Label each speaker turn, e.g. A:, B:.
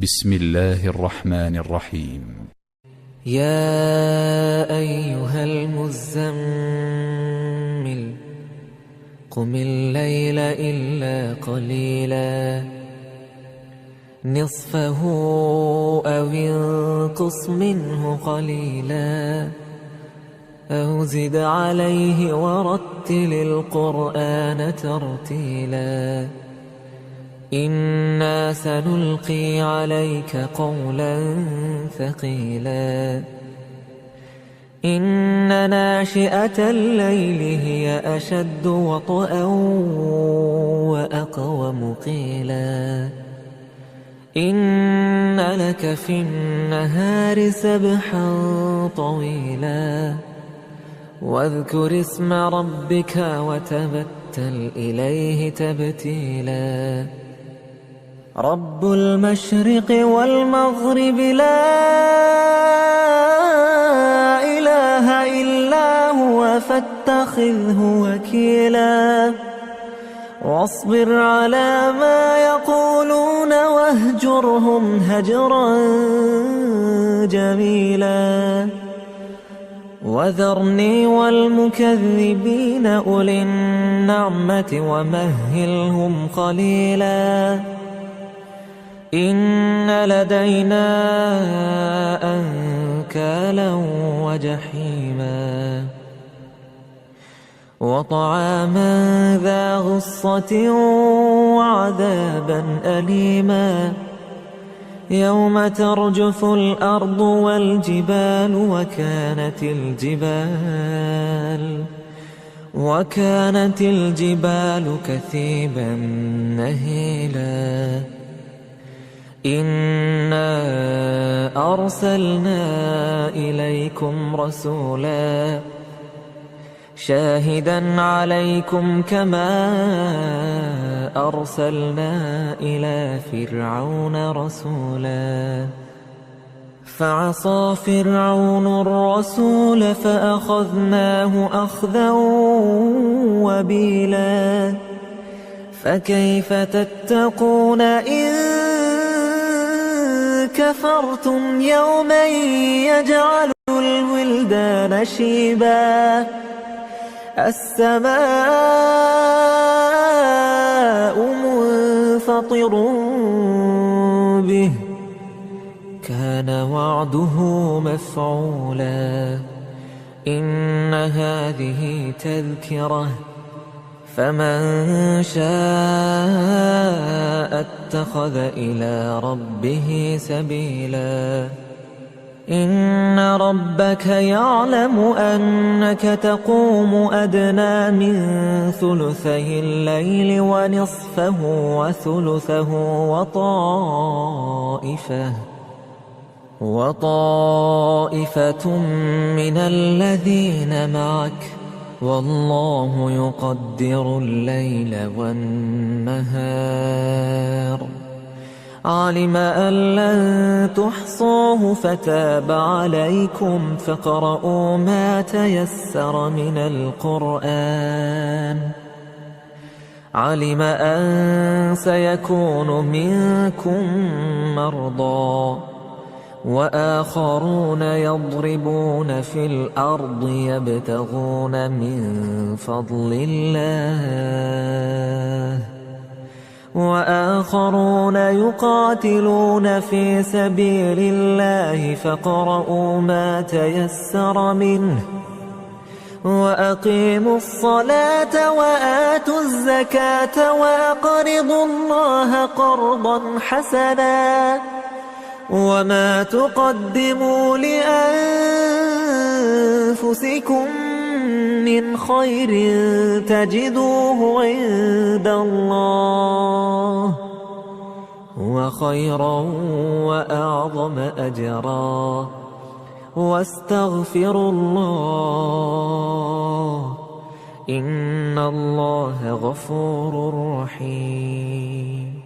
A: بسم الله الرحمن الرحيم.
B: يا أيها المزمل قم الليل إلا قليلا نصفه أو انقص منه قليلا أو زد عليه ورتل القرآن ترتيلا إنا سنلقي عليك قولا ثقيلا إن ناشئة الليل هي أشد وطئا وأقوم قيلا إن لك في النهار سبحا طويلا واذكر اسم ربك وتبتل إليه تبتيلا رب المشرق والمغرب لا إله إلا هو فاتخذه وكيلا واصبر على ما يقولون واهجرهم هجرا جميلا وذرني والمكذبين أولي النعمة ومهلهم قليلا إن لدينا أنكالا وجحيما وطعاما ذا غصة وعذابا أليما يوم ترجف الأرض والجبال وكانت الجبال كثيبا مهيلا إنا أرسلنا إليكم رسولا شاهدا عليكم كما أرسلنا إلى فرعون رسولا فعصى فرعون الرسول فأخذناه أخذا وبيلا فكيف تتقون إن كفرتم يوما يجعل الولدان شيبا السماء منفطر به كان وعده مفعولا إن هذه تذكرة فمن شاء اتخذ إلى ربه سبيلا إن ربك يعلم أنك تقوم أدنى من ثلثي الليل ونصفه وثلثه وطائفة من الذين معك والله يقدر الليل والنهار علم أن لن تحصوه فتاب عليكم فاقرؤوا ما تيسر من القرآن علم أن سيكون منكم مرضى وآخرون يضربون في الأرض يبتغون من فضل الله وآخرون يقاتلون في سبيل الله فاقرؤوا ما تيسر منه وأقيموا الصلاة وآتوا الزكاة وأقرضوا الله قرضا حسنا وما تقدموا لأنفسكم من خير تجدوه عند الله هو خيرا وأعظم أجرا واستغفروا الله إن الله غفور رحيم.